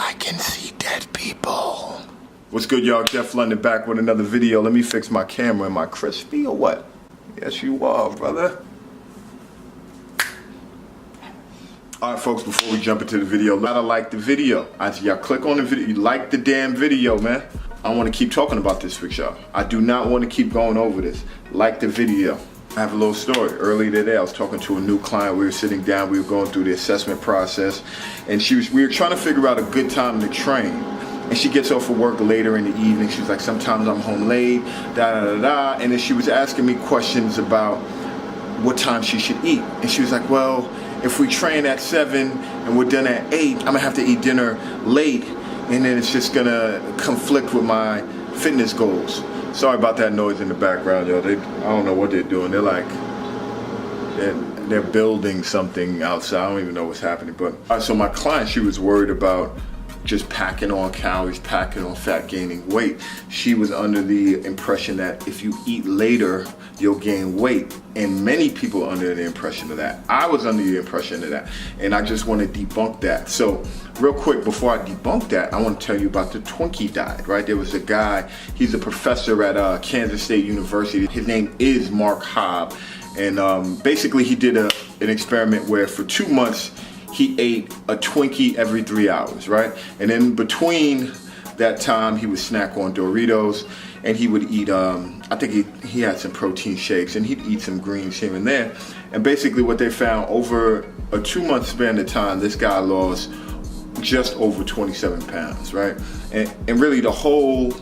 I can see dead people. What's good, y'all? Jeff London back with another video. Let me fix my camera. Am I crispy or what? Yes, you are, brother. All right, folks, before we jump into the video, gotta like the video. Y'all click on the video. You like the damn video, man. I want to keep talking about this with y'all. I do not want to keep going over this. Like the video. I have a little story. Earlier today, I was talking to a new client. We were sitting down. We were going through the assessment process, and we were trying to figure out a good time to train. And she gets off of work later in the evening. She was like, sometimes I'm home late, da-da-da-da. And then she was asking me questions about what time she should eat. And she was like, well, if we train at 7 and we're done at 8, I'm gonna have to eat dinner late, and then it's just gonna conflict with my fitness goals. Sorry about that noise in the background, yo. I don't know what they're doing. They're like, they're building something outside. I don't even know what's happening. But so my client, she was worried about just packing on calories, packing on fat, gaining weight. She was under the impression that if you eat later, you'll gain weight. And many people are under the impression of that. I was under the impression of that. And I just want to debunk that. So real quick, before I debunk that, I want to tell you about the Twinkie diet, right? There was a guy, he's a professor at Kansas State University. His name is Mark Hobb. And basically he did an experiment where for 2 months, he ate a Twinkie every 3 hours, right? And in between that time, he would snack on Doritos, and he would eat, I think he had some protein shakes, and he'd eat some greens here and there. And basically what they found, over a 2-month span of time, this guy lost just over 27 pounds, right? And really the whole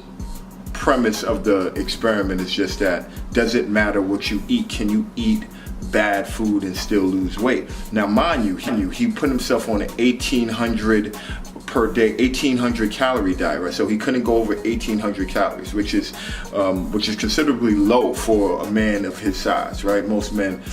premise of the experiment is just that, does it matter what you eat? Can you eat bad food and still lose weight? Now mind you, he put himself on an 1800 per day, 1800 calorie diet, right? So he couldn't go over 1800 calories, which is considerably low for a man of his size, right? Most men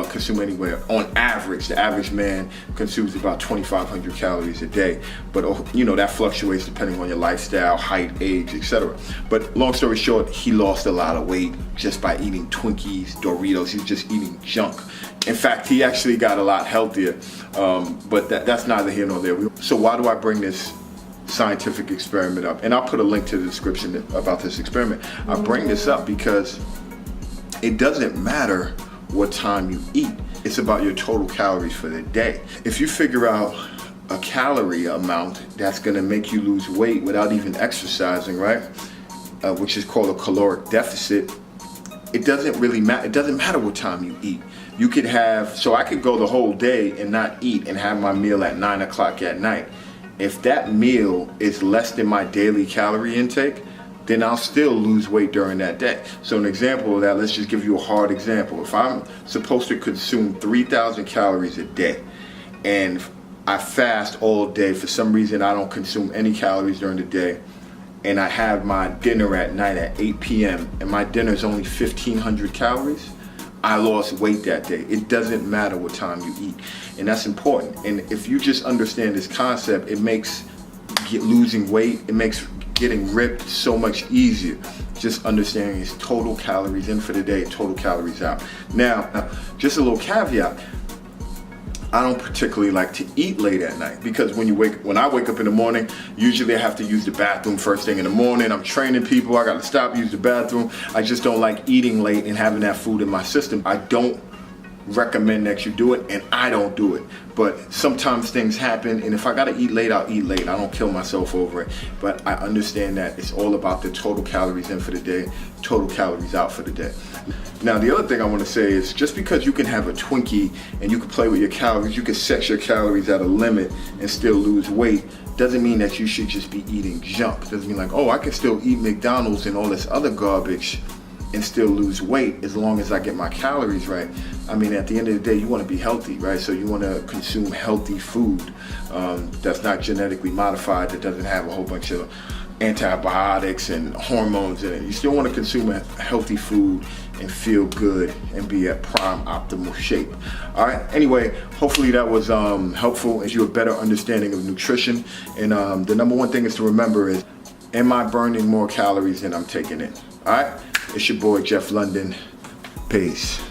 consume anywhere, on average, the average man consumes about 2500 calories a day. But you know, that fluctuates depending on your lifestyle, height, age, etc. But long story short, he lost a lot of weight just by eating Twinkies, Doritos. He was just eating junk. In fact, he actually got a lot healthier, but that's neither here nor there. So why do I bring this scientific experiment up? And I'll put a link to the description about this experiment. I bring this up because it doesn't matter what time you eat. It's about your total calories for the day. If you figure out a calorie amount that's gonna make you lose weight without even exercising, right? Which is called a caloric deficit. It doesn't really matter. It doesn't matter what time you eat. You could have, so I could go the whole day and not eat and have my meal at 9 o'clock at night. If that meal is less than my daily calorie intake, then I'll still lose weight during that day. So an example of that, let's just give you a hard example. If I'm supposed to consume 3,000 calories a day and I fast all day, for some reason I don't consume any calories during the day, and I have my dinner at night at 8 p.m. and my dinner is only 1,500 calories, I lost weight that day. It doesn't matter what time you eat. And that's important. And if you just understand this concept, it makes losing weight, it makes getting ripped so much easier. Just understanding it's total calories in for the day, total calories out. Now, just a little caveat. I don't particularly like to eat late at night because when I wake up in the morning, usually I have to use the bathroom first thing in the morning. I'm training people, I gotta stop, use the bathroom. I just don't like eating late and having that food in my system. I don't recommend that you do it, and I don't do it. But sometimes things happen, and if I gotta eat late, I'll eat late. I don't kill myself over it. But I understand that it's all about the total calories in for the day, total calories out for the day. Now, the other thing I want to say is, just because you can have a Twinkie and you can play with your calories, you can set your calories at a limit and still lose weight, doesn't mean that you should just be eating junk. Doesn't mean like, oh, I can still eat McDonald's and all this other garbage and still lose weight as long as I get my calories right. I mean, at the end of the day, you want to be healthy, right? So you want to consume healthy food that's not genetically modified, that doesn't have a whole bunch of antibiotics and hormones in it. You still want to consume a healthy food and feel good and be at prime optimal shape. All right, anyway, hopefully that was helpful as you have a better understanding of nutrition. And the number one thing is to remember is, am I burning more calories than I'm taking in? All right, it's your boy Jeff London. Peace.